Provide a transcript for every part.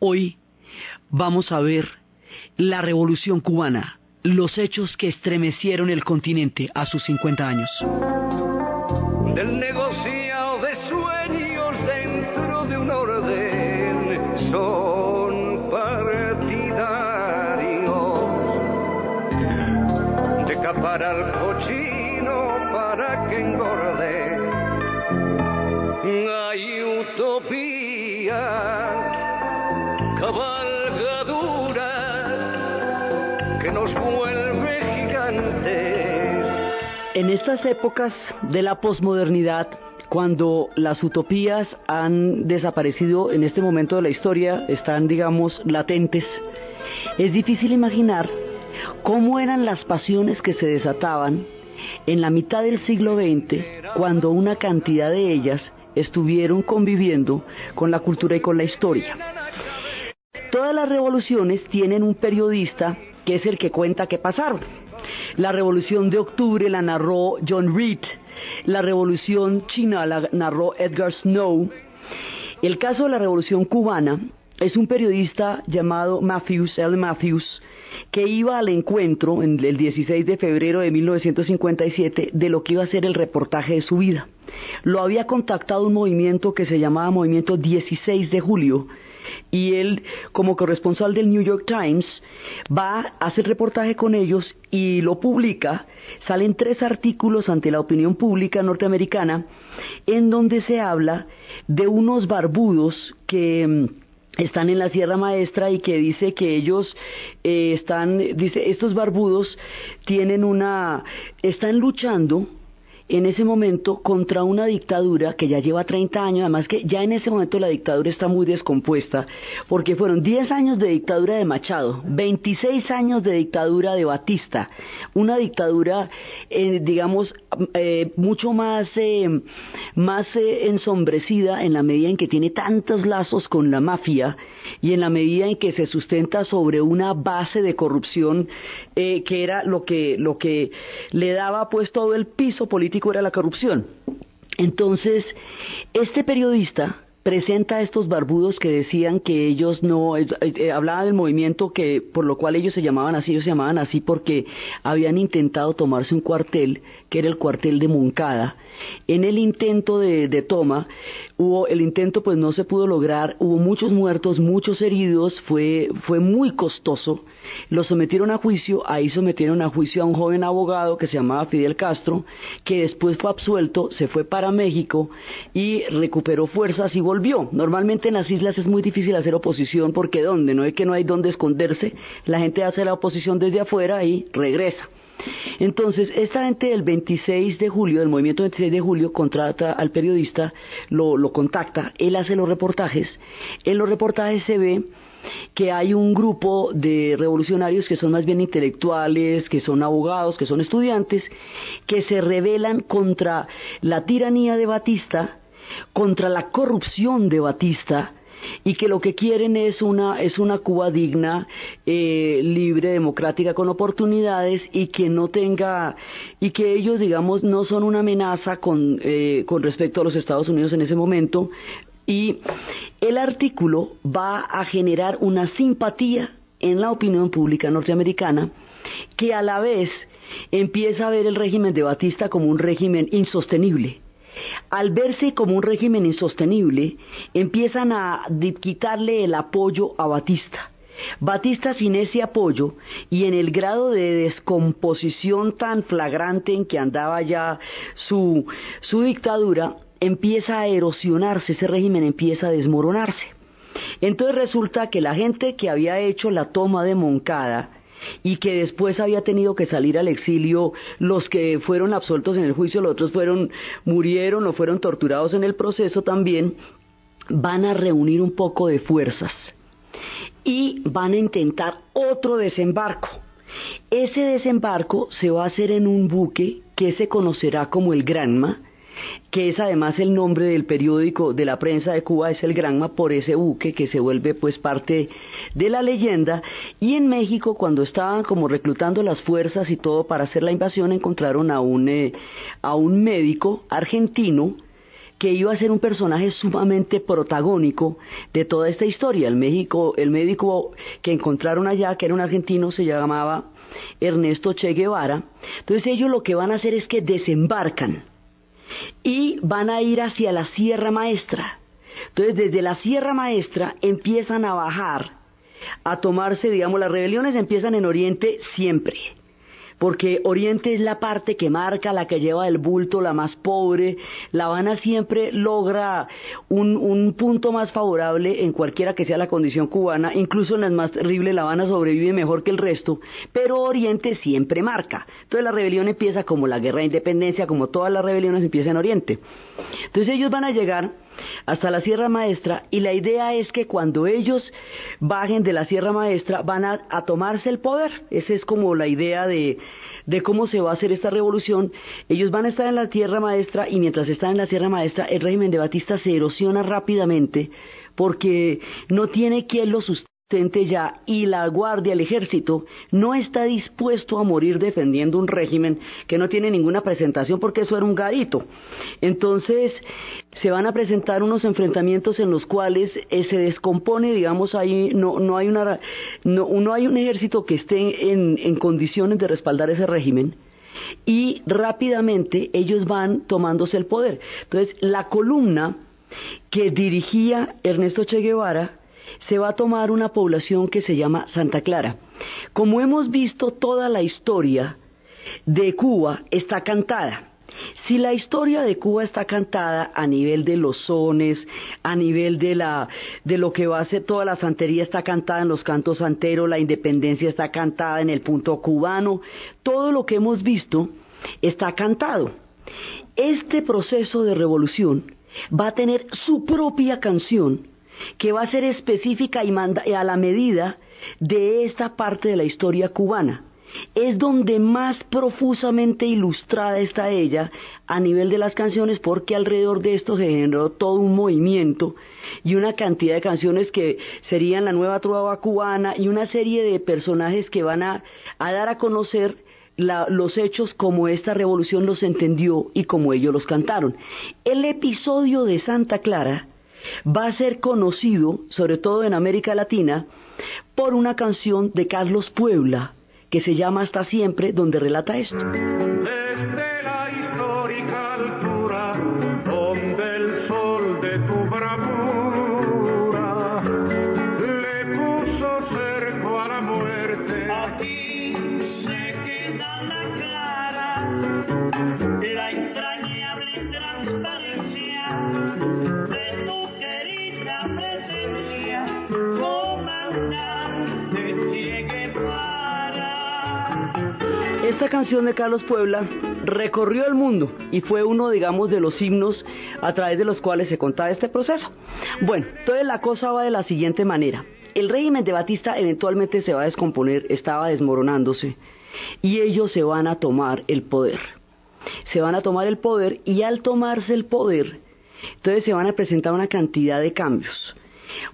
Hoy vamos a ver la Revolución Cubana, los hechos que estremecieron el continente a sus 50 años. Del negociado de sueños dentro de un orden son partidarios de capar al cochino para que engorde. Hay utopía, cabalgadura que nos vuelve gigantes. En estas épocas de la posmodernidad, cuando las utopías han desaparecido en este momento de la historia, están, digamos, latentes, es difícil imaginar cómo eran las pasiones que se desataban en la mitad del siglo XX, cuando una cantidad de ellas estuvieron conviviendo con la cultura y con la historia. Todas las revoluciones tienen un periodista que es el que cuenta qué pasaron. La Revolución de Octubre la narró John Reed, la Revolución China la narró Edgar Snow. El caso de la Revolución Cubana es un periodista llamado L. Matthews, que iba al encuentro en el 16 de febrero de 1957 de lo que iba a ser el reportaje de su vida. Lo había contactado un movimiento que se llamaba Movimiento 16 de Julio, y él, como corresponsal del New York Times, va a hacer reportaje con ellos y lo publica. Salen 3 artículos ante la opinión pública norteamericana en donde se habla de unos barbudos que están en la Sierra Maestra y que dice que ellos estos barbudos están luchando en ese momento contra una dictadura que ya lleva 30 años, además que ya en ese momento la dictadura está muy descompuesta, porque fueron 10 años de dictadura de Machado, 26 años de dictadura de Batista, una dictadura, digamos, mucho más ensombrecida en la medida en que tiene tantos lazos con la mafia y en la medida en que se sustenta sobre una base de corrupción que era lo que le daba pues todo el piso político era la corrupción. Entonces, este periodista presenta a estos barbudos que decían que ellos no, hablaban del movimiento que por lo cual ellos se llamaban así porque habían intentado tomarse un cuartel, que era el cuartel de Moncada. En el intento de toma, el intento pues no se pudo lograr, hubo muchos muertos, muchos heridos, fue muy costoso. Lo sometieron a juicio, ahí sometieron a juicio a un joven abogado que se llamaba Fidel Castro, que después fue absuelto, se fue para México y recuperó fuerzas y volvió. Normalmente en las islas es muy difícil hacer oposición porque ¿dónde? No es que no hay dónde esconderse, la gente hace la oposición desde afuera y regresa. Entonces, esta gente del 26 de julio, del movimiento 26 de julio, contrata al periodista, lo contacta, él hace los reportajes. En los reportajes se ve que hay un grupo de revolucionarios que son más bien intelectuales, que son abogados, que son estudiantes, que se rebelan contra la tiranía de Batista, contra la corrupción de Batista, y que lo que quieren es una Cuba digna, libre, democrática, con oportunidades, y que no tenga, y que ellos, digamos, no son una amenaza con respecto a los Estados Unidos en ese momento. Y el artículo va a generar una simpatía en la opinión pública norteamericana, que a la vez empieza a ver el régimen de Batista como un régimen insostenible. Al verse como un régimen insostenible, empiezan a quitarle el apoyo a Batista. Batista, sin ese apoyo y en el grado de descomposición tan flagrante en que andaba ya su dictadura, empieza a erosionarse, ese régimen empieza a desmoronarse. Entonces resulta que la gente que había hecho la toma de Moncada y que después había tenido que salir al exilio, los que fueron absueltos en el juicio, los otros murieron o fueron torturados en el proceso también, van a reunir un poco de fuerzas y van a intentar otro desembarco. Ese desembarco se va a hacer en un buque que se conocerá como el Granma, que es además el nombre del periódico de la prensa de Cuba, es el Granma, por ese buque que se vuelve pues parte de la leyenda. Y en México, cuando estaban como reclutando las fuerzas y todo para hacer la invasión, encontraron a un médico argentino que iba a ser un personaje sumamente protagónico de toda esta historia. El médico que encontraron allá, que era un argentino, se llamaba Ernesto Che Guevara. Entonces ellos lo que van a hacer es que desembarcan y van a ir hacia la Sierra Maestra. Entonces desde la Sierra Maestra empiezan a bajar, a tomarse, digamos, las rebeliones empiezan en Oriente siempre, porque Oriente es la parte que marca, la que lleva el bulto, la más pobre. La Habana siempre logra un punto más favorable en cualquiera que sea la condición cubana, incluso en las más terribles La Habana sobrevive mejor que el resto, pero Oriente siempre marca. Entonces la rebelión empieza como la guerra de independencia, como todas las rebeliones empiezan en Oriente. Entonces ellos van a llegar hasta la Sierra Maestra y la idea es que cuando ellos bajen de la Sierra Maestra van a tomarse el poder. Esa es como la idea de cómo se va a hacer esta revolución. Ellos van a estar en la Sierra Maestra y mientras están en la Sierra Maestra el régimen de Batista se erosiona rápidamente porque no tiene quien lo sustente ya, y la guardia, el ejército, no está dispuesto a morir defendiendo un régimen que no tiene ninguna presentación, porque eso era un garito. Entonces se van a presentar unos enfrentamientos en los cuales se descompone, digamos, ahí no hay un ejército que esté en condiciones de respaldar ese régimen, y rápidamente ellos van tomándose el poder. Entonces la columna que dirigía Ernesto Che Guevara se va a tomar una población que se llama Santa Clara. Como hemos visto, toda la historia de Cuba está cantada. Si la historia de Cuba está cantada a nivel de los sones, a nivel de lo que va a ser toda la santería está cantada en los cantos santeros, la independencia está cantada en el punto cubano, todo lo que hemos visto está cantado. Este proceso de revolución va a tener su propia canción, que va a ser específica y a la medida de esta parte de la historia cubana. Es donde más profusamente ilustrada está ella a nivel de las canciones, porque alrededor de esto se generó todo un movimiento y una cantidad de canciones que serían la nueva trova cubana y una serie de personajes que van a dar a conocer los hechos como esta revolución los entendió y como ellos los cantaron. El episodio de Santa Clara va a ser conocido, sobre todo en América Latina, por una canción de Carlos Puebla, que se llama Hasta Siempre, donde relata esto. Desde la histórica altura, donde el sol de tu bravura le puso cerco a la muerte, aquí se queda la clara, la entrañable transparencia de tu querida presencia, comandante Che Guevara. Esta canción de Carlos Puebla recorrió el mundo y fue uno, digamos, de los himnos a través de los cuales se contaba este proceso. Bueno, entonces la cosa va de la siguiente manera. El régimen de Batista eventualmente se va a descomponer, estaba desmoronándose, y ellos se van a tomar el poder. Se van a tomar el poder, y al tomarse el poder, entonces se van a presentar una cantidad de cambios.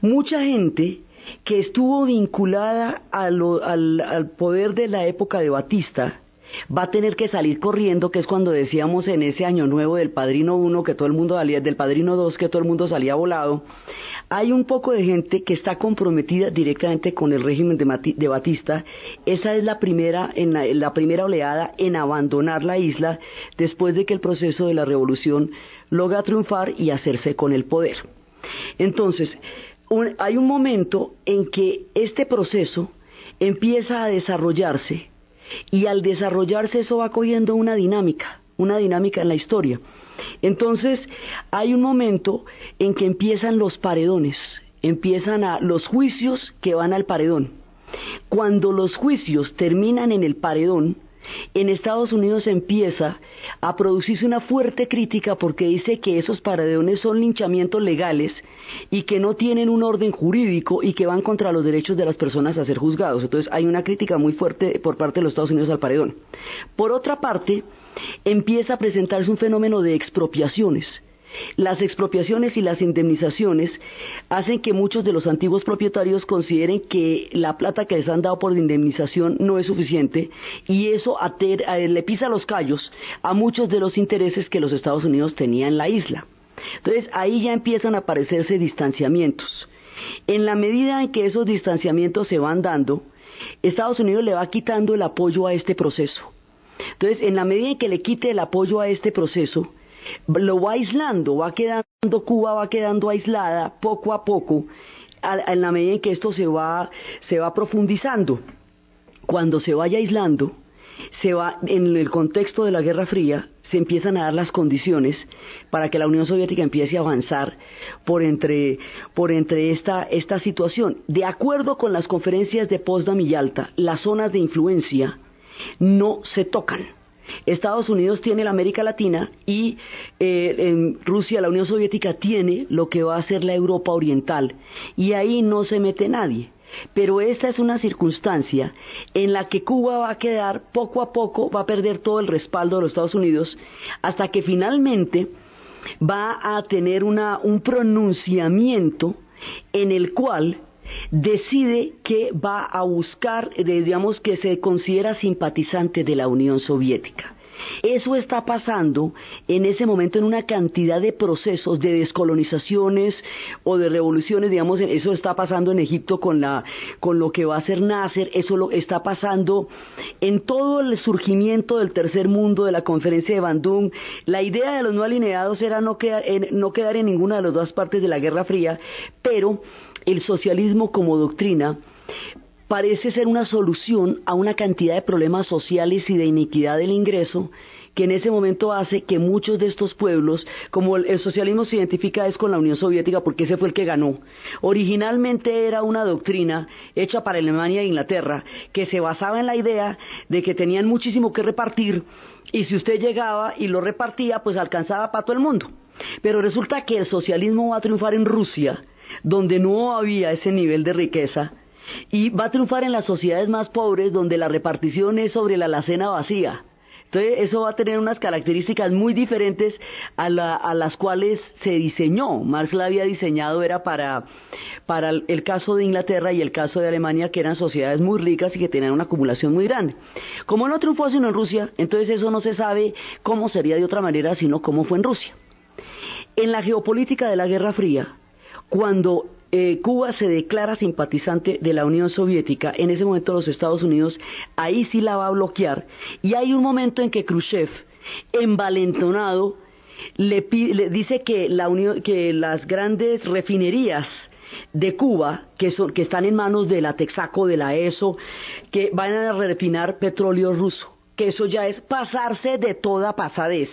Mucha gente que estuvo vinculada al poder de la época de Batista va a tener que salir corriendo, que es cuando decíamos en ese año nuevo del Padrino 1 que todo el mundo salía, del Padrino 2 que todo el mundo salía volado. Hay un poco de gente que está comprometida directamente con el régimen de Batista. Esa es la primera oleada en abandonar la isla después de que el proceso de la revolución logra triunfar y hacerse con el poder. Entonces, hay un momento en que este proceso empieza a desarrollarse, y al desarrollarse eso va cogiendo una dinámica en la historia. Entonces hay un momento en que empiezan los paredones, empiezan los juicios que van al paredón. Cuando los juicios terminan en el paredón, en Estados Unidos empieza a producirse una fuerte crítica, porque dice que esos paredones son linchamientos legales y que no tienen un orden jurídico y que van contra los derechos de las personas a ser juzgados. Entonces hay una crítica muy fuerte por parte de los Estados Unidos al paredón. Por otra parte, empieza a presentarse un fenómeno de expropiaciones. Las expropiaciones y las indemnizaciones hacen que muchos de los antiguos propietarios consideren que la plata que les han dado por indemnización no es suficiente, y eso le pisa los callos a muchos de los intereses que los Estados Unidos tenían en la isla. Entonces ahí ya empiezan a aparecerse distanciamientos. En la medida en que esos distanciamientos se van dando, Estados Unidos le va quitando el apoyo a este proceso. Entonces, en la medida en que le quite el apoyo a este proceso, lo va aislando, Cuba va quedando aislada poco a poco, en la medida en que esto se va profundizando. Cuando se vaya aislando, en el contexto de la Guerra Fría, se empiezan a dar las condiciones para que la Unión Soviética empiece a avanzar por entre esta situación. De acuerdo con las conferencias de Potsdam y Yalta, las zonas de influencia no se tocan. Estados Unidos tiene la América Latina y en Rusia, la Unión Soviética tiene lo que va a ser la Europa Oriental, y ahí no se mete nadie. Pero esta es una circunstancia en la que Cuba va a quedar poco a poco, va a perder todo el respaldo de los Estados Unidos, hasta que finalmente va a tener un pronunciamiento en el cual decide que va a buscar, digamos, que se considera simpatizante de la Unión Soviética. Eso está pasando en ese momento en una cantidad de procesos de descolonizaciones o de revoluciones, digamos, eso está pasando en Egipto con lo que va a ser Nasser, eso está pasando en todo el surgimiento del tercer mundo, de la conferencia de Bandung. La idea de los no alineados era no quedar en ninguna de las dos partes de la Guerra Fría, pero el socialismo como doctrina parece ser una solución a una cantidad de problemas sociales y de iniquidad del ingreso, que en ese momento hace que muchos de estos pueblos, como el socialismo se identifica es con la Unión Soviética porque ese fue el que ganó. Originalmente era una doctrina hecha para Alemania e Inglaterra, que se basaba en la idea de que tenían muchísimo que repartir, y si usted llegaba y lo repartía, pues alcanzaba para todo el mundo. Pero resulta que el socialismo va a triunfar en Rusia, donde no había ese nivel de riqueza, y va a triunfar en las sociedades más pobres, donde la repartición es sobre la alacena vacía. Entonces eso va a tener unas características muy diferentes a las cuales se diseñó. Marx la había diseñado, era para el caso de Inglaterra y el caso de Alemania, que eran sociedades muy ricas y que tenían una acumulación muy grande. Como no triunfó sino en Rusia, entonces eso no se sabe cómo sería de otra manera, sino cómo fue en Rusia. En la geopolítica de la Guerra Fría, cuando Cuba se declara simpatizante de la Unión Soviética, en ese momento los Estados Unidos ahí sí la va a bloquear, y hay un momento en que Khrushchev, envalentonado, le dice que las grandes refinerías de Cuba, que están en manos de la Texaco, de la ESO, que van a refinar petróleo ruso, que eso ya es pasarse de toda pasadez,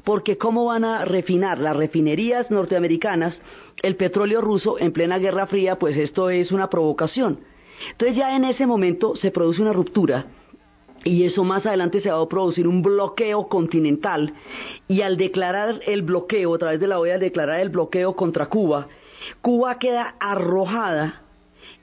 porque ¿cómo van a refinar las refinerías norteamericanas el petróleo ruso en plena Guerra Fría? Pues esto es una provocación. Entonces ya en ese momento se produce una ruptura, y eso más adelante se va a producir un bloqueo continental, y al declarar el bloqueo, a través de la OEA, declarar el bloqueo contra Cuba, Cuba queda arrojada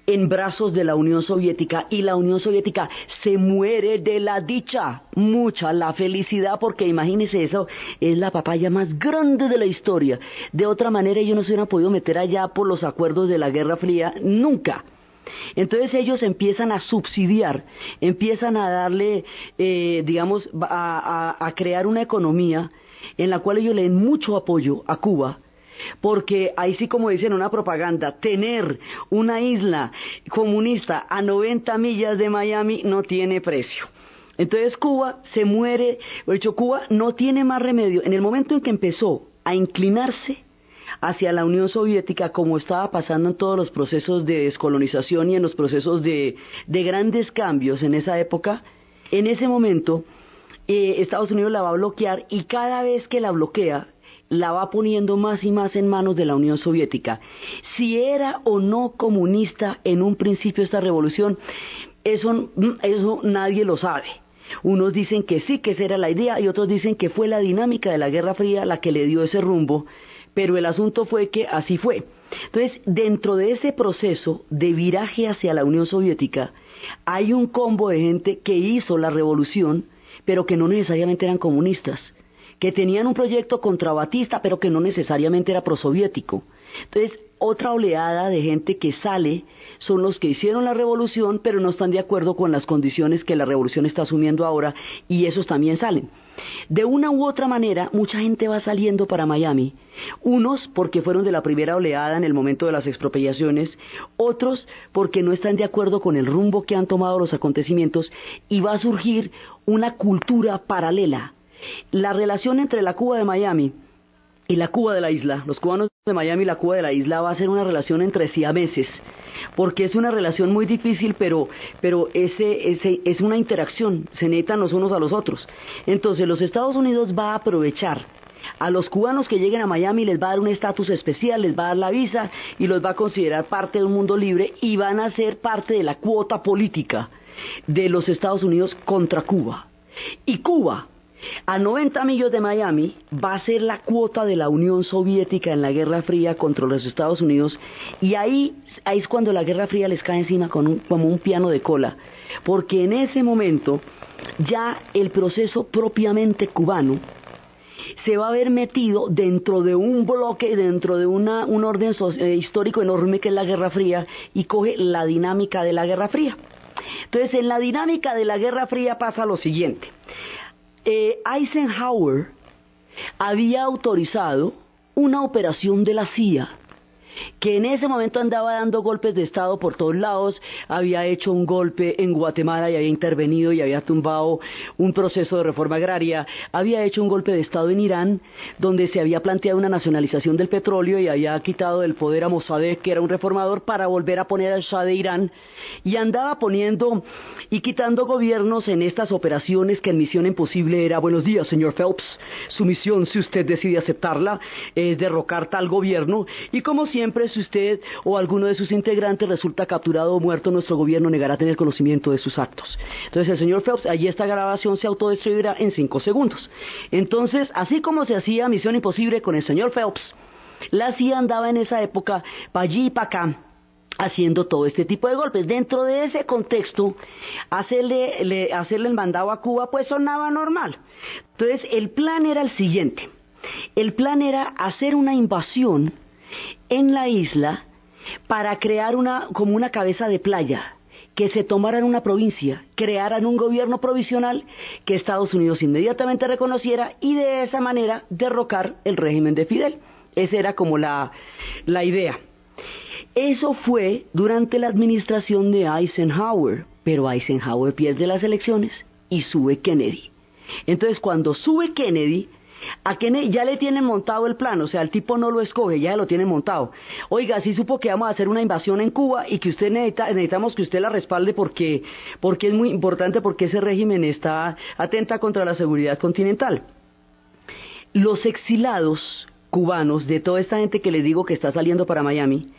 en brazos de la Unión Soviética, y la Unión Soviética se muere de la dicha, mucha, la felicidad, porque imagínense, eso es la papaya más grande de la historia. De otra manera ellos no se hubieran podido meter allá por los acuerdos de la Guerra Fría, nunca. Entonces ellos empiezan a subsidiar, empiezan a darle, digamos, a crear una economía en la cual ellos le den mucho apoyo a Cuba, porque ahí sí, como dicen en una propaganda, tener una isla comunista a 90 millas de Miami no tiene precio. Entonces Cuba se muere, de hecho Cuba no tiene más remedio. En el momento en que empezó a inclinarse hacia la Unión Soviética, como estaba pasando en todos los procesos de descolonización y en los procesos de grandes cambios en esa época, en ese momento Estados Unidos la va a bloquear, y cada vez que la bloquea, la va poniendo más y más en manos de la Unión Soviética. Si era o no comunista en un principio esta revolución, eso nadie lo sabe. Unos dicen que sí, que esa era la idea, y otros dicen que fue la dinámica de la Guerra Fría la que le dio ese rumbo, pero el asunto fue que así fue. Entonces, dentro de ese proceso de viraje hacia la Unión Soviética, hay un combo de gente que hizo la revolución, pero que no necesariamente eran comunistas, que tenían un proyecto contra Batista, pero que no necesariamente era prosoviético. Entonces, otra oleada de gente que sale son los que hicieron la revolución, pero no están de acuerdo con las condiciones que la revolución está asumiendo ahora, y esos también salen. De una u otra manera, mucha gente va saliendo para Miami. Unos porque fueron de la primera oleada en el momento de las expropiaciones, otros porque no están de acuerdo con el rumbo que han tomado los acontecimientos, y va a surgir una cultura paralela. La relación entre la Cuba de Miami y la Cuba de la isla, los cubanos de Miami y la Cuba de la isla, va a ser una relación entre siameses, porque es una relación muy difícil, pero es una interacción, se necesitan los unos a los otros. Entonces los Estados Unidos va a aprovechar a los cubanos que lleguen a Miami, les va a dar un estatus especial, les va a dar la visa y los va a considerar parte de un mundo libre, y van a ser parte de la cuota política de los Estados Unidos contra Cuba. Y Cuba, a 90 millas de Miami, va a ser la cuota de la Unión Soviética en la Guerra Fría contra los Estados Unidos, y ahí es cuando la Guerra Fría les cae encima como un piano de cola, porque en ese momento ya el proceso propiamente cubano se va a ver metido dentro de un bloque, dentro de un orden histórico enorme que es la Guerra Fría, y coge la dinámica de la Guerra Fría. Entonces, en la dinámica de la Guerra Fría pasa lo siguiente. Eisenhower había autorizado una operación de la CIA, que en ese momento andaba dando golpes de Estado por todos lados. Había hecho un golpe en Guatemala y había intervenido y había tumbado un proceso de reforma agraria. Había hecho un golpe de Estado en Irán, donde se había planteado una nacionalización del petróleo y había quitado del poder a Mossadegh, que era un reformador, para volver a poner al Shah de Irán, y andaba poniendo y quitando gobiernos en estas operaciones que en Misión Imposible era: buenos días, señor Phelps, su misión, si usted decide aceptarla, es derrocar tal gobierno, y como siempre, si usted o alguno de sus integrantes resulta capturado o muerto, nuestro gobierno negará tener conocimiento de sus actos. Entonces el señor Phelps, allí esta grabación se autodestruirá en 5 segundos. Entonces, así como se hacía Misión Imposible con el señor Phelps, la CIA andaba en esa época para allí y para acá, haciendo todo este tipo de golpes. Dentro de ese contexto, hacerle el mandado a Cuba pues sonaba normal. Entonces el plan era el siguiente: el plan era hacer una invasión en la isla para crear como una cabeza de playa, que se tomaran una provincia, crearan un gobierno provisional que Estados Unidos inmediatamente reconociera, y de esa manera derrocar el régimen de Fidel. Esa era como la idea. Eso fue durante la administración de Eisenhower, pero Eisenhower pierde las elecciones y sube Kennedy. Entonces, cuando sube Kennedy, a Kennedy ya le tienen montado el plan, o sea, el tipo no lo escoge, ya lo tienen montado. Oiga, sí supo que vamos a hacer una invasión en Cuba y que usted necesitamos que usted la respalde porque es muy importante, porque ese régimen está atenta contra la seguridad continental. Los exilados cubanos, de toda esta gente que les digo que está saliendo para Miami,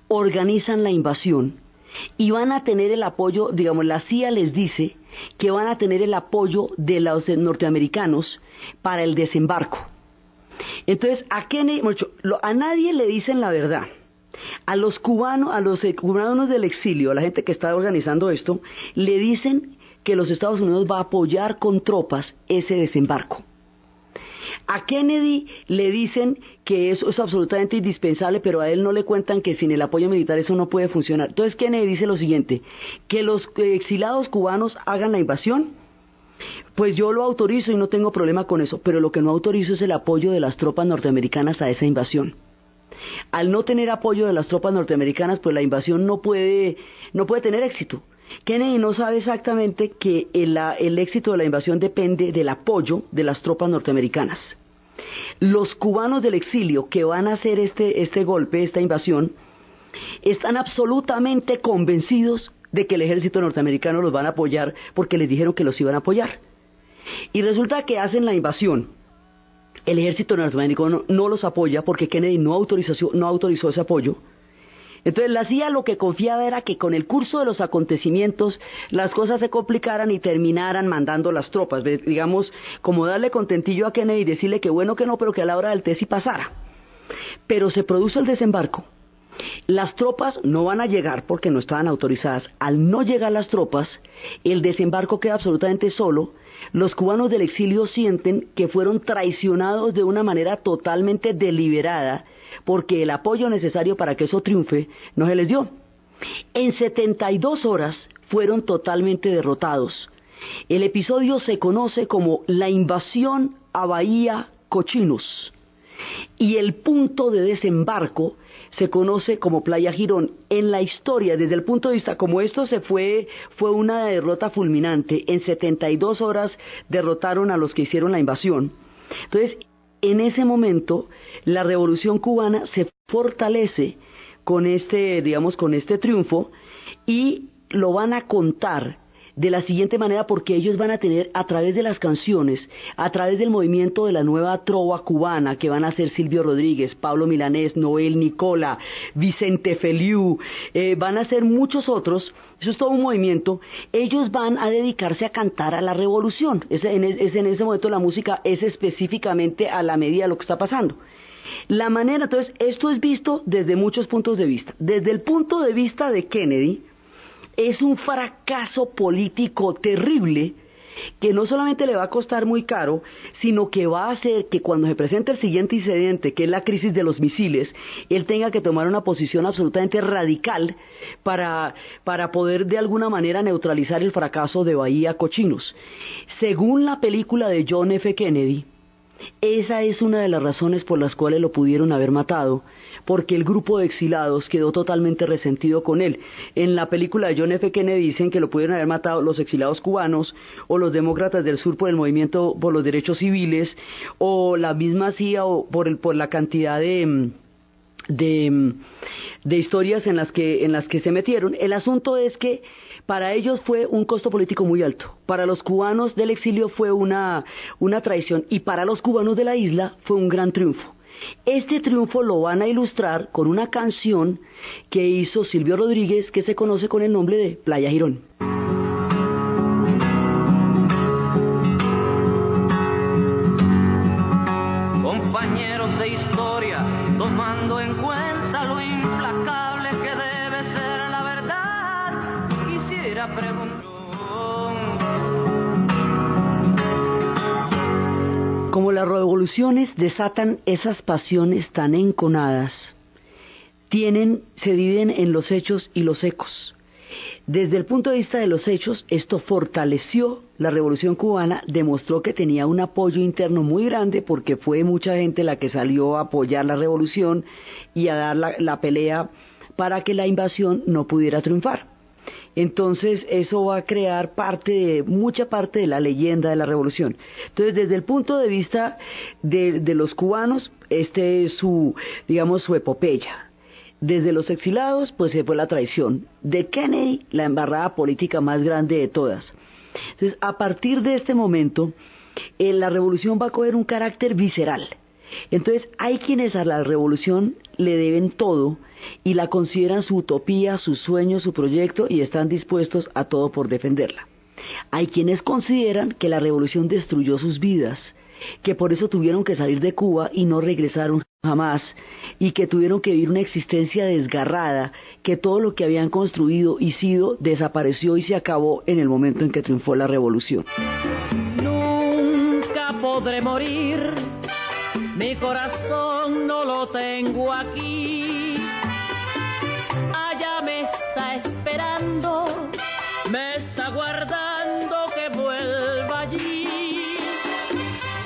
organizan la invasión y van a tener el apoyo, digamos, la CIA les dice que van a tener el apoyo de los norteamericanos para el desembarco. Entonces, a nadie le dicen la verdad. A los cubanos del exilio, a la gente que está organizando esto, le dicen que los Estados Unidos va a apoyar con tropas ese desembarco. A Kennedy le dicen que eso es absolutamente indispensable, pero a él no le cuentan que sin el apoyo militar eso no puede funcionar. Entonces Kennedy dice lo siguiente: que los exilados cubanos hagan la invasión, pues yo lo autorizo y no tengo problema con eso, pero lo que no autorizo es el apoyo de las tropas norteamericanas a esa invasión. Al no tener apoyo de las tropas norteamericanas, pues la invasión no puede tener éxito. Kennedy no sabe exactamente que el éxito de la invasión depende del apoyo de las tropas norteamericanas. Los cubanos del exilio que van a hacer este golpe, esta invasión, están absolutamente convencidos de que el ejército norteamericano los van a apoyar, porque les dijeron que los iban a apoyar. Y resulta que hacen la invasión. El ejército norteamericano no los apoya porque Kennedy no autorizó ese apoyo. Entonces la CIA lo que confiaba era que con el curso de los acontecimientos las cosas se complicaran y terminaran mandando las tropas, digamos, como darle contentillo a Kennedy y decirle que bueno que no, pero que a la hora del té sí pasara. Pero se produce el desembarco, Las tropas no van a llegar porque no estaban autorizadas. Al no llegar las tropas, el desembarco queda absolutamente solo. Los cubanos del exilio sienten que fueron traicionados de una manera totalmente deliberada, porque el apoyo necesario para que eso triunfe no se les dio. En 72 horas fueron totalmente derrotados. El episodio se conoce como la invasión a Bahía Cochinos, y el punto de desembarco se conoce como Playa Girón. En la historia, desde el punto de vista, como esto fue una derrota fulminante, en 72 horas derrotaron a los que hicieron la invasión. Entonces, en ese momento, la Revolución Cubana se fortalece con este triunfo, y lo van a contar de la siguiente manera, porque ellos van a tener, a través de las canciones, a través del movimiento de la nueva trova cubana, que van a ser Silvio Rodríguez, Pablo Milanés, Noel Nicola, Vicente Feliu, van a ser muchos otros. Eso es todo un movimiento. Ellos van a dedicarse a cantar a la revolución. En ese momento la música es específicamente a la medida de lo que está pasando. La manera, entonces, esto es visto desde muchos puntos de vista. Desde el punto de vista de Kennedy, es un fracaso político terrible, que no solamente le va a costar muy caro, sino que va a hacer que cuando se presente el siguiente incidente, que es la crisis de los misiles, él tenga que tomar una posición absolutamente radical para poder de alguna manera neutralizar el fracaso de Bahía Cochinos. Según la película de John F. Kennedy, esa es una de las razones por las cuales lo pudieron haber matado, porque el grupo de exilados quedó totalmente resentido con él. En la película de John F. Kennedy dicen que lo pudieron haber matado los exilados cubanos, o los demócratas del sur por el movimiento por los derechos civiles, o la misma CIA, o por la cantidad de historias en las que se metieron. El asunto es que para ellos fue un costo político muy alto. Para los cubanos del exilio fue una traición, y para los cubanos de la isla fue un gran triunfo. Este triunfo lo van a ilustrar con una canción que hizo Silvio Rodríguez, que se conoce con el nombre de Playa Girón. Compañeros de historia, tomando en cuenta lo implacable que debe ser la verdad, quisiera preguntar. Como las revoluciones desatan esas pasiones tan enconadas, se dividen en los hechos y los ecos. Desde el punto de vista de los hechos, esto fortaleció la Revolución Cubana, demostró que tenía un apoyo interno muy grande, porque fue mucha gente la que salió a apoyar la revolución y a dar la pelea para que la invasión no pudiera triunfar. Entonces eso va a crear mucha parte de la leyenda de la revolución. Entonces, desde el punto de vista de los cubanos, este es su epopeya. Desde los exilados, pues se fue la traición. De Kennedy, la embarrada política más grande de todas. Entonces, a partir de este momento, la revolución va a coger un carácter visceral. Entonces, hay quienes a la revolución le deben todo y la consideran su utopía, su sueño, su proyecto, y están dispuestos a todo por defenderla. Hay quienes consideran que la revolución destruyó sus vidas, que por eso tuvieron que salir de Cuba y no regresaron jamás, y que tuvieron que vivir una existencia desgarrada, que todo lo que habían construido y sido desapareció y se acabó en el momento en que triunfó la revolución. Nunca podré morir, mi corazón no lo tengo aquí, allá me está esperando, me está guardando que vuelva allí.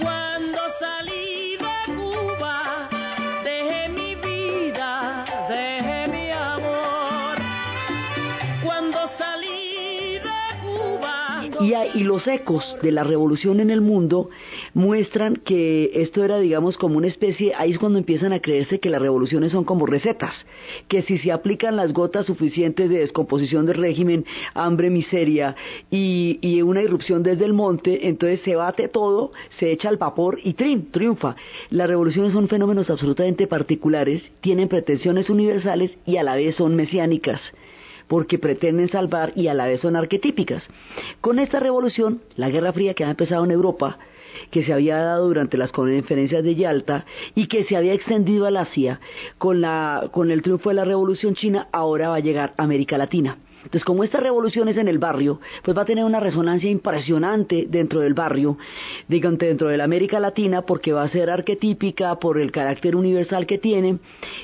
Cuando salí de Cuba, dejé mi vida, dejé mi amor. Cuando salí de Cuba... Y los ecos de la revolución en el mundo muestran que esto era, como una especie, ahí es cuando empiezan a creerse que las revoluciones son como recetas, que si se aplican las gotas suficientes de descomposición del régimen, hambre, miseria y una irrupción desde el monte, entonces se bate todo, se echa al vapor y triunfa. Las revoluciones son fenómenos absolutamente particulares, tienen pretensiones universales y a la vez son mesiánicas, porque pretenden salvar y a la vez son arquetípicas. Con esta revolución, la Guerra Fría que ha empezado en Europa, que se había dado durante las conferencias de Yalta y que se había extendido al Asia con el triunfo de la Revolución China, ahora va a llegar a América Latina. Entonces, como esta revolución es en el barrio, pues va a tener una resonancia impresionante dentro del barrio, dentro de la América Latina, porque va a ser arquetípica por el carácter universal que tiene,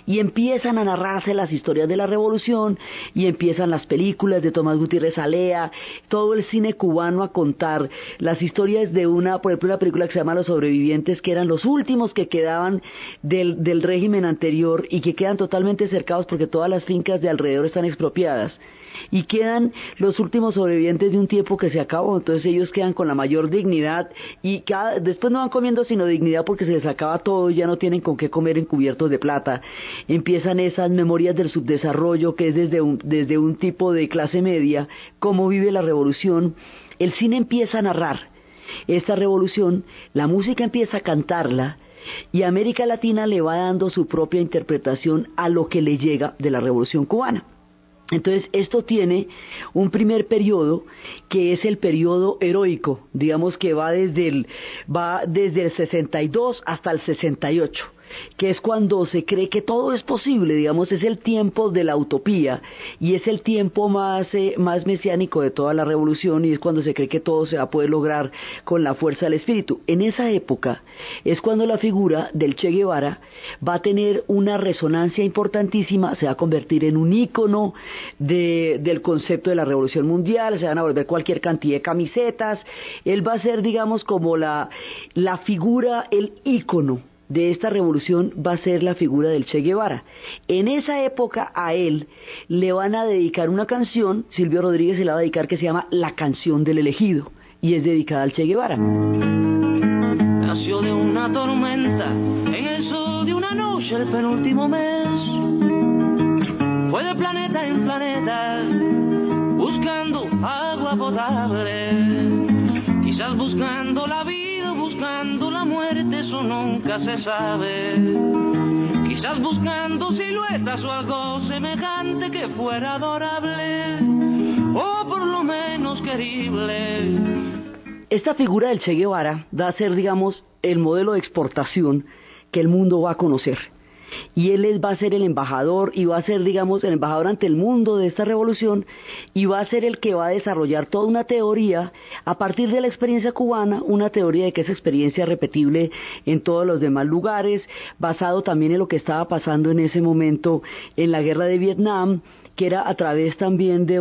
y empiezan a narrarse las historias de la revolución, y empiezan las películas de Tomás Gutiérrez Alea, todo el cine cubano a contar las historias de por ejemplo, una película que se llama Los Sobrevivientes, que eran los últimos que quedaban del régimen anterior, y que quedan totalmente cercados porque todas las fincas de alrededor están expropiadas. Y quedan los últimos sobrevivientes de un tiempo que se acabó, entonces ellos quedan con la mayor dignidad y después no van comiendo sino dignidad porque se les acaba todo y ya no tienen con qué comer en cubiertos de plata. Empiezan esas memorias del subdesarrollo que es desde un tipo de clase media, cómo vive la revolución. El cine empieza a narrar esta revolución, la música empieza a cantarla y América Latina le va dando su propia interpretación a lo que le llega de la revolución cubana. Entonces esto tiene un primer periodo que es el periodo heroico, digamos que va desde el 62 hasta el 68, que es cuando se cree que todo es posible, digamos, es el tiempo de la utopía y es el tiempo más mesiánico de toda la revolución y es cuando se cree que todo se va a poder lograr con la fuerza del espíritu. En esa época es cuando la figura del Che Guevara va a tener una resonancia importantísima, se va a convertir en un ícono del concepto de la revolución mundial, se van a volver cualquier cantidad de camisetas, él va a ser, digamos, como la figura, el ícono de esta revolución va a ser la figura del Che Guevara. En esa época a él le van a dedicar una canción, Silvio Rodríguez se la va a dedicar, que se llama La Canción del Elegido, y es dedicada al Che Guevara. Nació de una tormenta, en el sol de una noche el penúltimo mes. Fue de planeta en planeta, buscando agua potable, quizás buscando la vida, buscando la muerte, eso nunca se sabe. Quizás buscando siluetas o algo semejante que fuera adorable, o por lo menos querible. Esta figura del Che Guevara va a ser, digamos, el modelo de exportación que el mundo va a conocer. Y él va a ser el embajador y va a ser, digamos, el embajador ante el mundo de esta revolución y va a ser el que va a desarrollar toda una teoría a partir de la experiencia cubana, una teoría de que esa experiencia repetible en todos los demás lugares, basado también en lo que estaba pasando en ese momento en la guerra de Vietnam, que era a través también de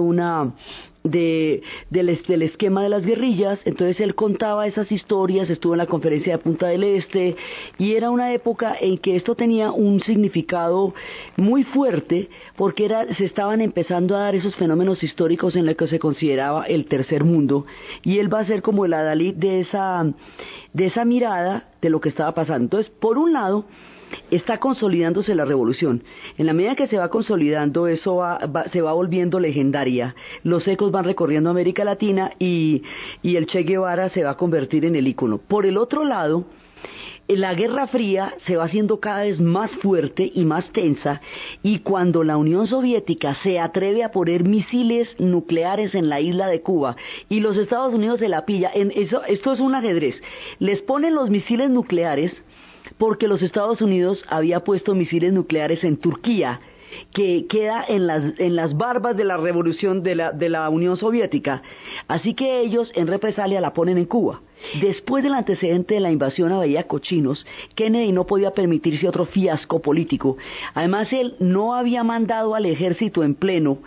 del esquema de las guerrillas. Entonces él contaba esas historias, estuvo en la conferencia de Punta del Este y era una época en que esto tenía un significado muy fuerte porque se estaban empezando a dar esos fenómenos históricos en los que se consideraba el tercer mundo y él va a ser como el adalid de esa mirada de lo que estaba pasando. Entonces, por un lado, está consolidándose la revolución. En la medida que se va consolidando, eso se va volviendo legendaria. Los ecos van recorriendo América Latina y el Che Guevara se va a convertir en el ícono. Por el otro lado, la Guerra Fría se va haciendo cada vez más fuerte y más tensa, y cuando la Unión Soviética se atreve a poner misiles nucleares en la isla de Cuba y los Estados Unidos se la pilla, esto es un ajedrez, les ponen los misiles nucleares porque los Estados Unidos había puesto misiles nucleares en Turquía, que queda en las barbas de la revolución de la Unión Soviética. Así que ellos en represalia la ponen en Cuba. Después del antecedente de la invasión a Bahía Cochinos, Kennedy no podía permitirse otro fiasco político. Además, él no había mandado al ejército en pleno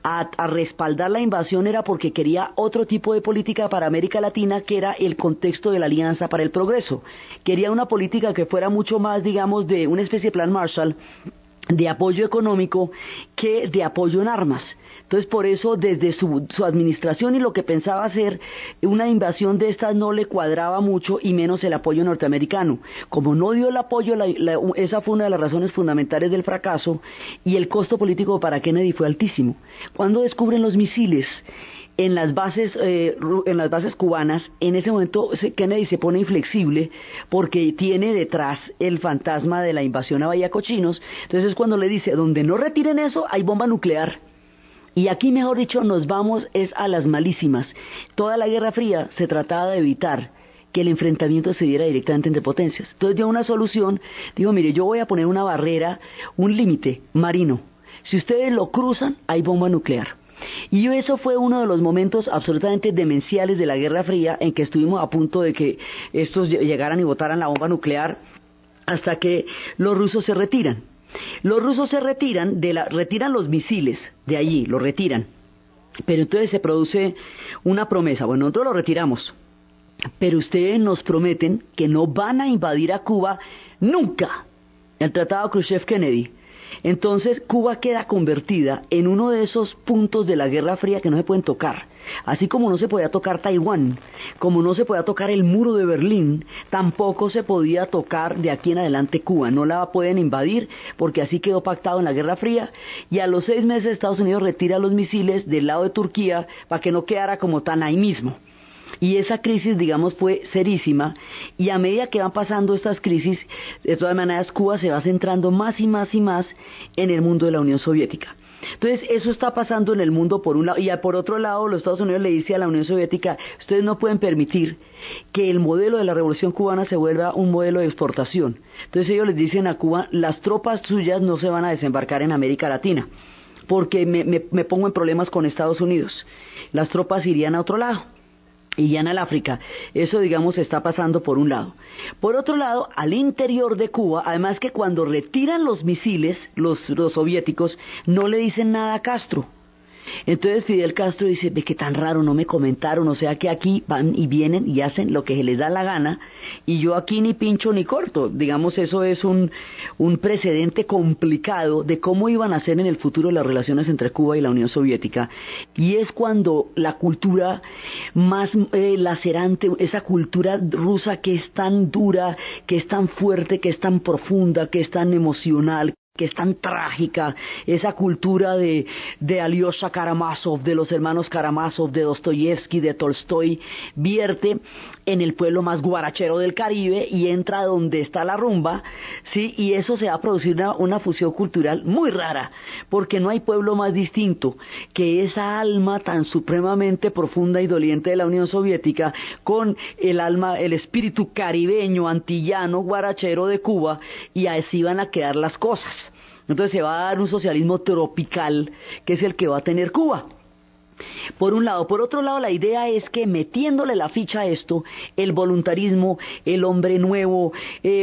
a respaldar la invasión, era porque quería otro tipo de política para América Latina, que era el contexto de la Alianza para el Progreso. Quería una política que fuera mucho más, digamos, de una especie de plan Marshall, de apoyo económico que de apoyo en armas. Entonces, por eso, desde su administración y lo que pensaba hacer, una invasión de estas no le cuadraba mucho, y menos el apoyo norteamericano. Como no dio el apoyo, esa fue una de las razones fundamentales del fracaso, y el costo político para Kennedy fue altísimo. Cuando descubren los misiles en las bases cubanas, en ese momento Kennedy se pone inflexible porque tiene detrás el fantasma de la invasión a Bahía Cochinos. Entonces es cuando le dice, donde no retiren eso, hay bomba nuclear. Y aquí, mejor dicho, nos vamos a las malísimas. Toda la Guerra Fría se trataba de evitar que el enfrentamiento se diera directamente entre potencias. Entonces dio una solución, dijo, mire, yo voy a poner una barrera, un límite marino. Si ustedes lo cruzan, hay bomba nuclear. Y eso fue uno de los momentos absolutamente demenciales de la Guerra Fría, en que estuvimos a punto de que estos llegaran y botaran la bomba nuclear, hasta que los rusos se retiran. Los rusos se retiran, retiran los misiles de allí, los retiran. Pero entonces se produce una promesa, bueno, nosotros lo retiramos, pero ustedes nos prometen que no van a invadir a Cuba nunca. El Tratado Khrushchev-Kennedy. Entonces Cuba queda convertida en uno de esos puntos de la Guerra Fría que no se pueden tocar. Así como no se podía tocar Taiwán, como no se podía tocar el muro de Berlín, tampoco se podía tocar de aquí en adelante Cuba. No la pueden invadir porque así quedó pactado en la Guerra Fría, y a los 6 meses Estados Unidos retira los misiles del lado de Turquía para que no quedara como tan ahí mismo. Y esa crisis, digamos, fue serísima, y a medida que van pasando estas crisis, de todas maneras Cuba se va centrando más y más y más en el mundo de la Unión Soviética. Entonces eso está pasando en el mundo por un lado, y por otro lado los Estados Unidos le dice a la Unión Soviética, ustedes no pueden permitir que el modelo de la Revolución Cubana se vuelva un modelo de exportación. Entonces ellos les dicen a Cuba, las tropas suyas no se van a desembarcar en América Latina, porque me pongo en problemas con Estados Unidos. Las tropas irían a otro lado, irían al África. Eso, digamos, está pasando por un lado. Por otro lado, al interior de Cuba, además que cuando retiran los misiles, los soviéticos, no le dicen nada a Castro. Entonces Fidel Castro dice, ve que tan raro, no me comentaron, o sea que aquí van y vienen y hacen lo que se les da la gana, y yo aquí ni pincho ni corto. Digamos, eso es un precedente complicado de cómo iban a ser en el futuro las relaciones entre Cuba y la Unión Soviética, y es cuando la cultura más lacerante, esa cultura rusa que es tan dura, que es tan fuerte, que es tan profunda, que es tan emocional, que es tan trágica, esa cultura de Alyosha Karamazov, de los hermanos Karamazov, de Dostoyevsky, de Tolstoy, vierte en el pueblo más guarachero del Caribe y entra donde está la rumba, ¿sí? Y eso se va a producir una fusión cultural muy rara, porque no hay pueblo más distinto que esa alma tan supremamente profunda y doliente de la Unión Soviética con el alma, el espíritu caribeño, antillano, guarachero de Cuba, y así van a quedar las cosas. Entonces se va a dar un socialismo tropical, que es el que va a tener Cuba. Por un lado. Por otro lado, la idea es que metiéndole la ficha a esto, el voluntarismo, el hombre nuevo,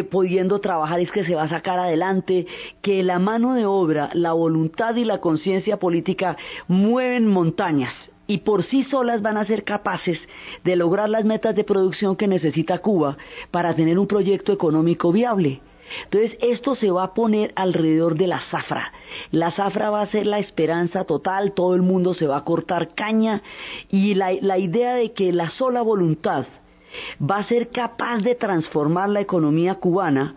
pudiendo trabajar, es que se va a sacar adelante, que la mano de obra, la voluntad y la conciencia política mueven montañas, y por sí solas van a ser capaces de lograr las metas de producción que necesita Cuba para tener un proyecto económico viable. Entonces esto se va a poner alrededor de la zafra. La zafra va a ser la esperanza total, todo el mundo se va a cortar caña, y la idea de que la sola voluntad va a ser capaz de transformar la economía cubana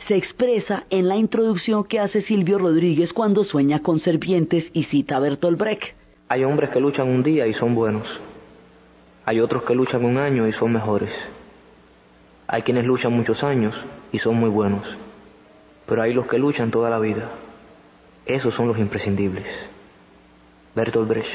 se expresa en la introducción que hace Silvio Rodríguez cuando sueña con serpientes y cita a Bertolt Brecht. Hay hombres que luchan un día y son buenos. Hay otros que luchan un año y son mejores. Hay quienes luchan muchos años y son muy buenos, pero hay los que luchan toda la vida. Esos son los imprescindibles. Bertolt Brecht.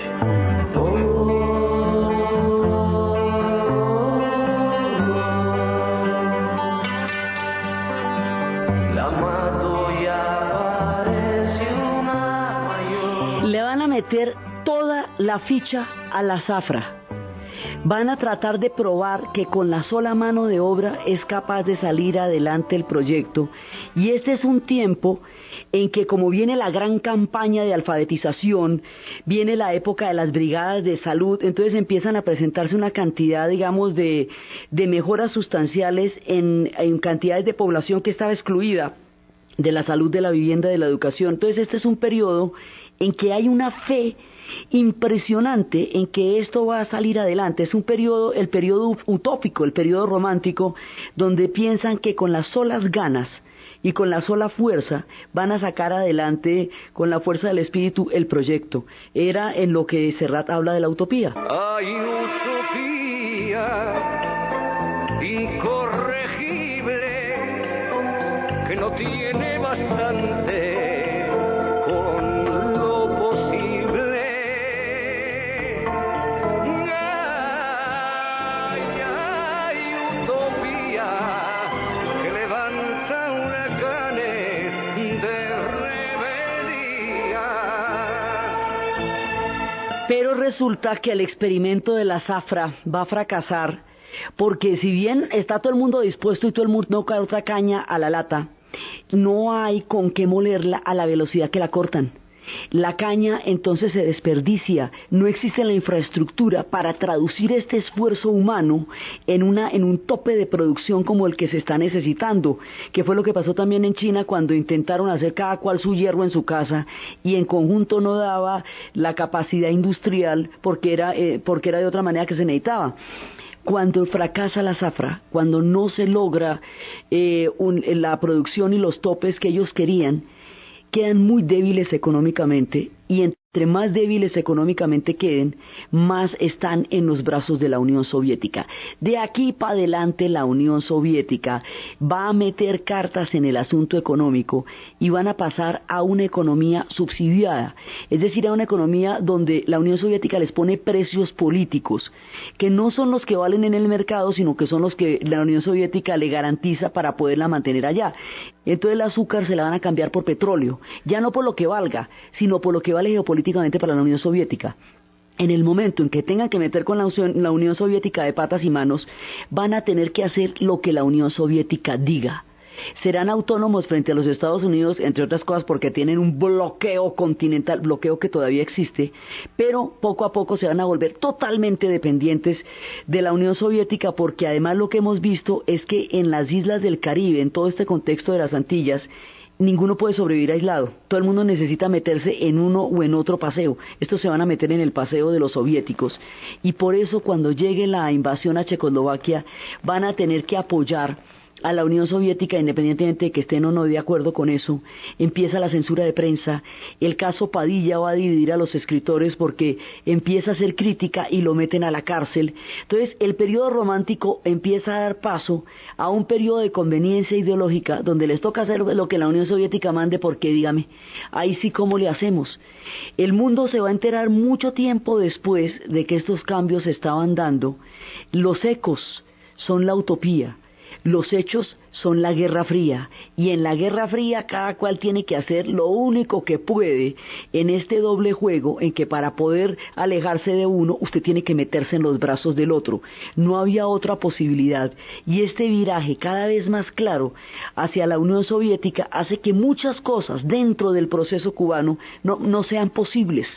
Le van a meter toda la ficha a la zafra. Van a tratar de probar que con la sola mano de obra es capaz de salir adelante el proyecto, y este es un tiempo en que, como viene la gran campaña de alfabetización, viene la época de las brigadas de salud, entonces empiezan a presentarse una cantidad, digamos, de mejoras sustanciales en cantidades de población que estaba excluida de la salud, de la vivienda, de la educación. Entonces este es un periodo en que hay una fe impresionante en que esto va a salir adelante. Es un periodo, el periodo utópico, el periodo romántico, donde piensan que con las solas ganas y con la sola fuerza van a sacar adelante, con la fuerza del espíritu, el proyecto. Era en lo que Serrat habla de la utopía. Hay utopía incorregible que no tiene bastante con lo posible. Hay Pero resulta que el experimento de la zafra va a fracasar porque si bien está todo el mundo dispuesto y todo el mundo corta caña a la lata, no hay con qué molerla a la velocidad que la cortan. La caña entonces se desperdicia, no existe la infraestructura para traducir este esfuerzo humano en un tope de producción como el que se está necesitando, que fue lo que pasó también en China cuando intentaron hacer cada cual su hierro en su casa y en conjunto no daba la capacidad industrial porque era de otra manera que se necesitaba. Cuando fracasa la zafra, cuando no se logra la producción y los topes que ellos querían, quedan muy débiles económicamente y entre más débiles económicamente queden, más están en los brazos de la Unión Soviética. De aquí para adelante la Unión Soviética va a meter cartas en el asunto económico y van a pasar a una economía subsidiada, es decir, a una economía donde la Unión Soviética les pone precios políticos, que no son los que valen en el mercado, sino que son los que la Unión Soviética le garantiza para poderla mantener allá. Entonces el azúcar se la van a cambiar por petróleo, ya no por lo que valga, sino por lo que vale geopolíticamente para la Unión Soviética. En el momento en que tengan que meter con la Unión Soviética de patas y manos, van a tener que hacer lo que la Unión Soviética diga. Serán autónomos frente a los Estados Unidos, entre otras cosas porque tienen un bloqueo continental, bloqueo que todavía existe, pero poco a poco se van a volver totalmente dependientes de la Unión Soviética, porque además lo que hemos visto es que en las islas del Caribe, en todo este contexto de las Antillas, ninguno puede sobrevivir aislado, todo el mundo necesita meterse en uno o en otro paseo. Estos se van a meter en el paseo de los soviéticos y por eso cuando llegue la invasión a Checoslovaquia van a tener que apoyar a la Unión Soviética, independientemente de que estén o no de acuerdo con eso. Empieza la censura de prensa, el caso Padilla va a dividir a los escritores porque empieza a hacer crítica y lo meten a la cárcel. Entonces el periodo romántico empieza a dar paso a un periodo de conveniencia ideológica donde les toca hacer lo que la Unión Soviética mande, porque dígame, ahí sí cómo le hacemos. El mundo se va a enterar mucho tiempo después de que estos cambios se estaban dando. Los ecos son la utopía. Los hechos son la Guerra Fría, y en la Guerra Fría cada cual tiene que hacer lo único que puede en este doble juego en que para poder alejarse de uno, usted tiene que meterse en los brazos del otro. No había otra posibilidad, y este viraje cada vez más claro hacia la Unión Soviética hace que muchas cosas dentro del proceso cubano no sean posibles,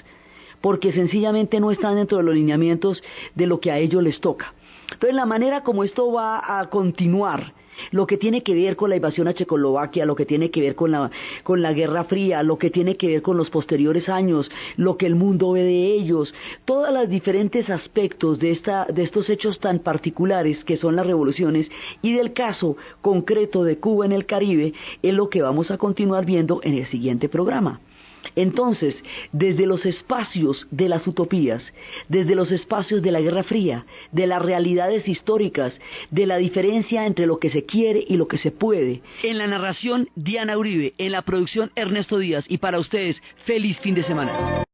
porque sencillamente no están dentro de los lineamientos de lo que a ellos les toca. Entonces la manera como esto va a continuar, lo que tiene que ver con la invasión a Checoslovaquia, lo que tiene que ver con la Guerra Fría, lo que tiene que ver con los posteriores años, lo que el mundo ve de ellos, todos los diferentes aspectos de estos hechos tan particulares que son las revoluciones y del caso concreto de Cuba en el Caribe, es lo que vamos a continuar viendo en el siguiente programa. Entonces, desde los espacios de las utopías, desde los espacios de la Guerra Fría, de las realidades históricas, de la diferencia entre lo que se quiere y lo que se puede. En la narración, Diana Uribe, en la producción, Ernesto Díaz, y para ustedes, feliz fin de semana.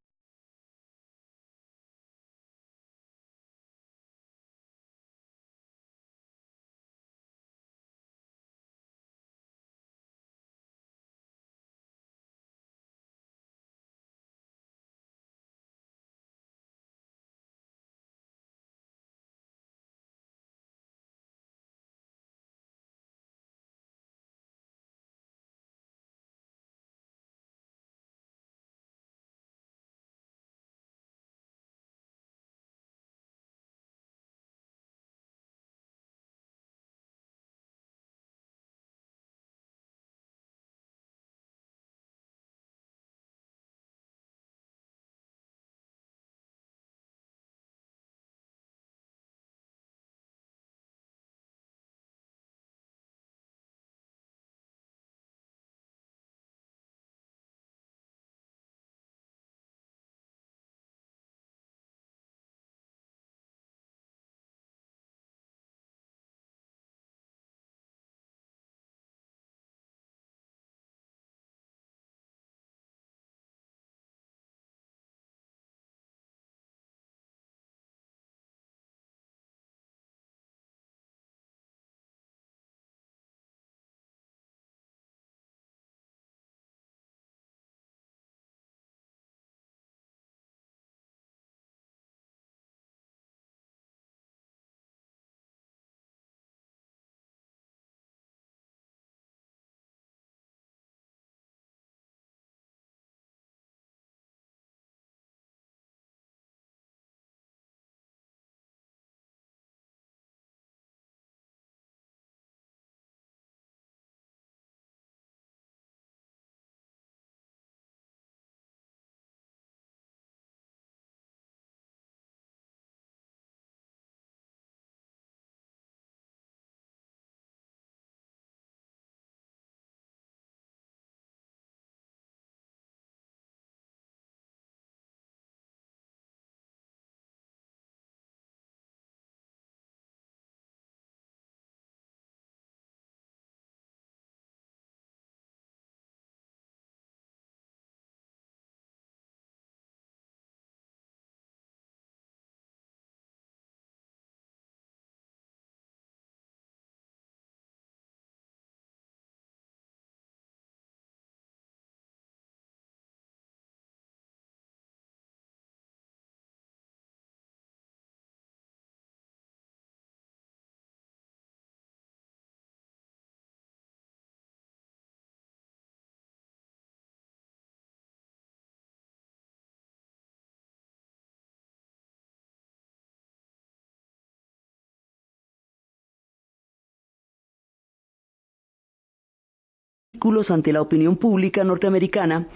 ante la opinión pública norteamericana,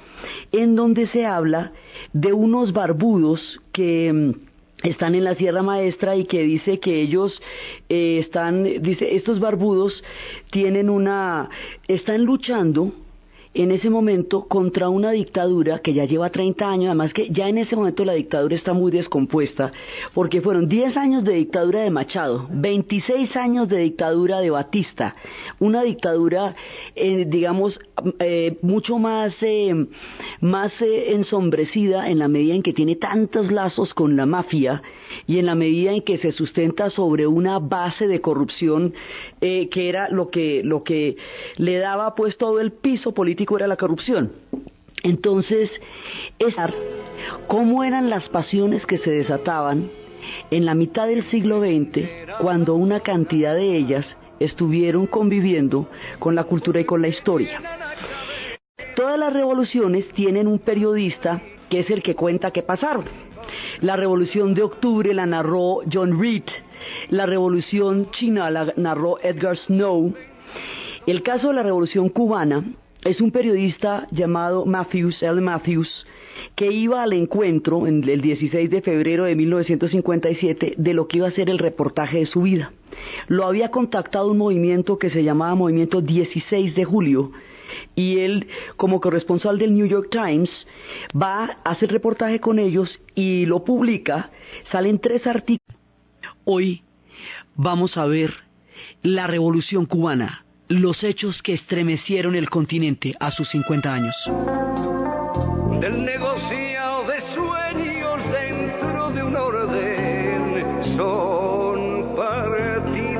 en donde se habla de unos barbudos que están en la Sierra Maestra y que dice que ellos estos barbudos están luchando en ese momento contra una dictadura que ya lleva 30 años, además que ya en ese momento la dictadura está muy descompuesta, porque fueron 10 años de dictadura de Machado, 26 años de dictadura de Batista, una dictadura, digamos, mucho más ensombrecida en la medida en que tiene tantos lazos con la mafia y en la medida en que se sustenta sobre una base de corrupción que era lo que le daba pues todo el piso político era la corrupción. Entonces, cómo eran las pasiones que se desataban en la mitad del siglo XX, cuando una cantidad de ellas estuvieron conviviendo con la cultura y con la historia. Todas las revoluciones tienen un periodista que es el que cuenta qué pasaron. La Revolución de Octubre la narró John Reed, la Revolución China la narró Edgar Snow. El caso de la Revolución Cubana es un periodista llamado L. Matthews, que iba al encuentro el 16 de febrero de 1957 de lo que iba a ser el reportaje de su vida. Lo había contactado un movimiento que se llamaba Movimiento 16 de Julio, y él, como corresponsal del New York Times, va a hacer reportaje con ellos y lo publica. Salen 3 artículos. Hoy vamos a ver la Revolución Cubana, los hechos que estremecieron el continente a sus 50 años. Del negociado de sueños dentro de un orden son partidarios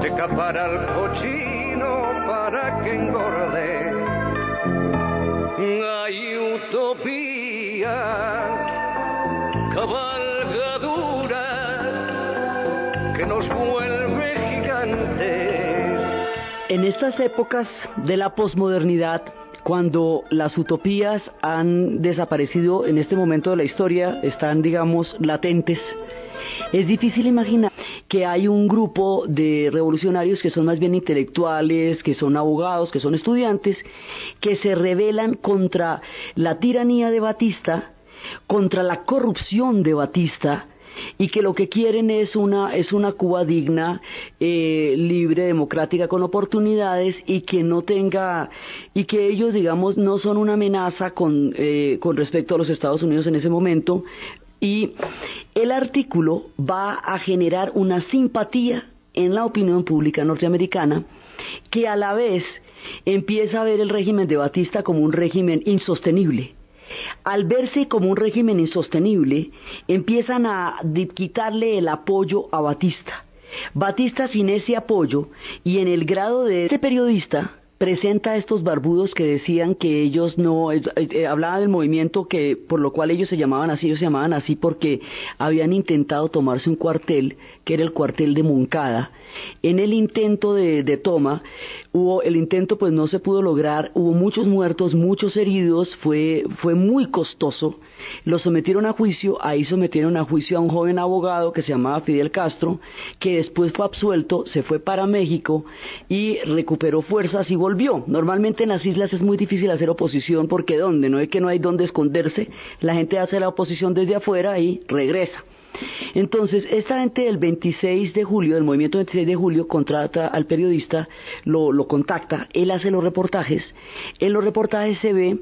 de capar al cochino para que engorde. Hay utopía, cabalgadura que nos vuelve gigantes. En estas épocas de la posmodernidad, cuando las utopías han desaparecido en este momento de la historia, están, digamos, latentes, es difícil imaginar que hay un grupo de revolucionarios que son más bien intelectuales, que son abogados, que son estudiantes, que se rebelan contra la tiranía de Batista, contra la corrupción de Batista, y que lo que quieren es una Cuba digna, libre, democrática, con oportunidades, y que no tenga, y que ellos, digamos, no son una amenaza con respecto a los Estados Unidos en ese momento. Y el artículo va a generar una simpatía en la opinión pública norteamericana, que a la vez empieza a ver el régimen de Batista como un régimen insostenible. Al verse como un régimen insostenible, empiezan a quitarle el apoyo a Batista. Batista, sin ese apoyo, y en el grado de este periodista, presenta a estos barbudos que decían que ellos no, hablaban del movimiento que por lo cual ellos se llamaban así porque habían intentado tomarse un cuartel, que era el cuartel de Moncada. En el intento de toma, el intento pues no se pudo lograr, hubo muchos muertos, muchos heridos, fue muy costoso. Lo sometieron a juicio, ahí sometieron a juicio a un joven abogado que se llamaba Fidel Castro, que después fue absuelto, se fue para México y recuperó fuerzas y volvió. Normalmente en las islas es muy difícil hacer oposición porque no es que no hay dónde esconderse, la gente hace la oposición desde afuera y regresa. Entonces, esta gente del 26 de julio, del movimiento 26 de julio, contrata al periodista, lo contacta, él hace los reportajes, en los reportajes se ve